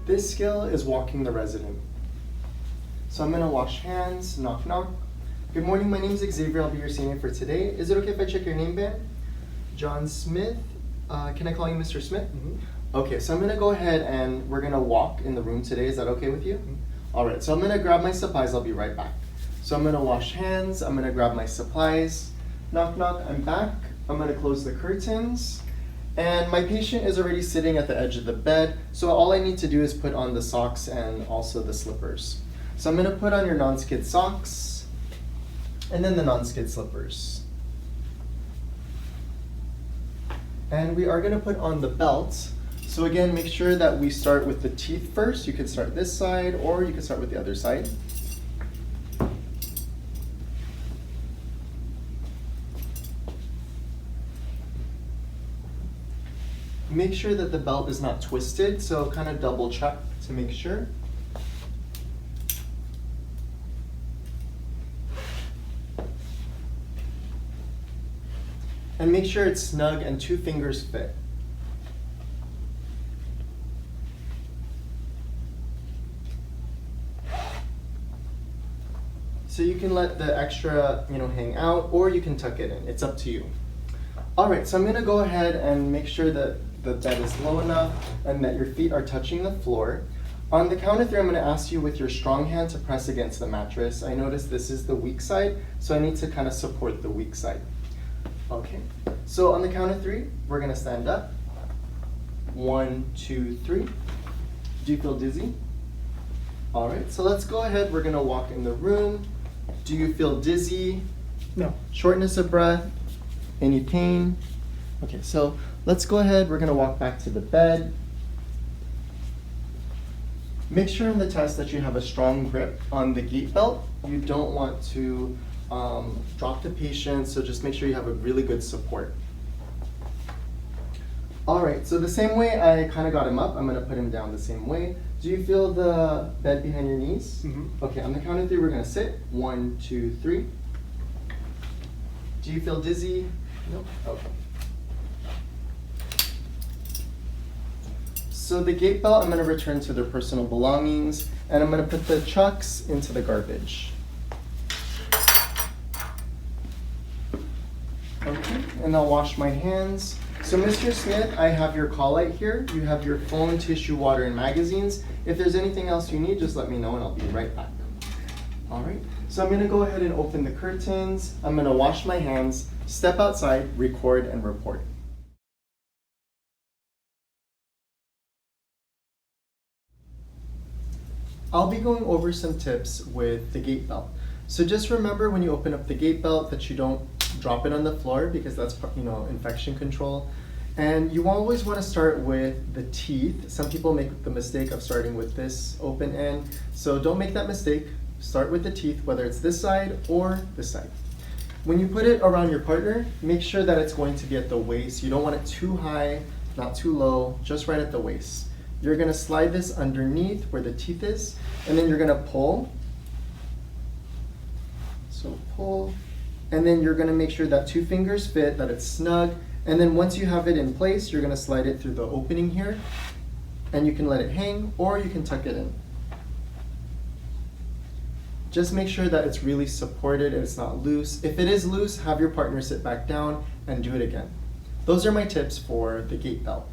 This skill is walking the resident. So I'm gonna wash hands, knock knock. Good morning, my name is Xavier, I'll be your senior for today. Is it okay if I check your name, Ben? John Smith. Can I call you Mr. Smith? Mm-hmm. Okay, so I'm gonna go ahead and we're gonna walk in the room today. Is that okay with you? Mm-hmm. All right, so I'm gonna grab my supplies, I'll be right back. So I'm gonna wash hands, I'm gonna grab my supplies. Knock knock, I'm back. I'm gonna close the curtains. And my patient is already sitting at the edge of the bed, so all I need to do is put on the socks and also the slippers. So I'm gonna put on your Nonskid socks, and then the Nonskid slippers. And we are gonna put on the belt. So again, make sure that we start with the teeth first. You could start this side, or you could start with the other side. Make sure that the belt is not twisted, so kind of double check to make sure. And make sure it's snug and 2 fingers fit. So you can let the extra, hang out, or you can tuck it in. It's up to you. All right, so I'm gonna go ahead and make sure that the bed is low enough and that your feet are touching the floor. On the count of 3, I'm gonna ask you with your strong hand to press against the mattress. I notice this is the weak side, so I need to kind of support the weak side. Okay, so on the count of 3, we're gonna stand up. 1, 2, 3. Do you feel dizzy? All right, so let's go ahead. We're gonna walk in the room. Do you feel dizzy? No. Shortness of breath? Any pain? Okay, so let's go ahead. We're gonna walk back to the bed. Make sure in the test that you have a strong grip on the gait belt. You don't want to drop the patient, so just make sure you have a really good support. All right, so the same way I kind of got him up, I'm gonna put him down the same way. Do you feel the bed behind your knees? Mm-hmm. Okay, on the count of 3, we're gonna sit. 1, 2, 3. Do you feel dizzy? Nope. Okay. So the gait belt, I'm gonna return to their personal belongings, and I'm gonna put the Chux into the garbage. Okay, and I'll wash my hands. So Mr. Smith, I have your call light here. You have your phone, tissue, water, and magazines. If there's anything else you need, just let me know and I'll be right back. All right, so I'm gonna go ahead and open the curtains. I'm gonna wash my hands, step outside, record, and report. I'll be going over some tips with the gait belt. So just remember when you open up the gait belt that you don't drop it on the floor because that's infection control. And you always want to start with the teeth. Some people make the mistake of starting with this open end. So don't make that mistake. Start with the teeth, whether it's this side or this side. When you put it around your partner, make sure that it's going to be at the waist. You don't want it too high, not too low, just right at the waist. You're gonna slide this underneath where the teeth is, and then you're gonna pull. So pull, and then you're gonna make sure that 2 fingers fit, that it's snug, and then once you have it in place, you're gonna slide it through the opening here, and you can let it hang, or you can tuck it in. Just make sure that it's really supported and it's not loose. If it is loose, have your partner sit back down and do it again. Those are my tips for the gait belt.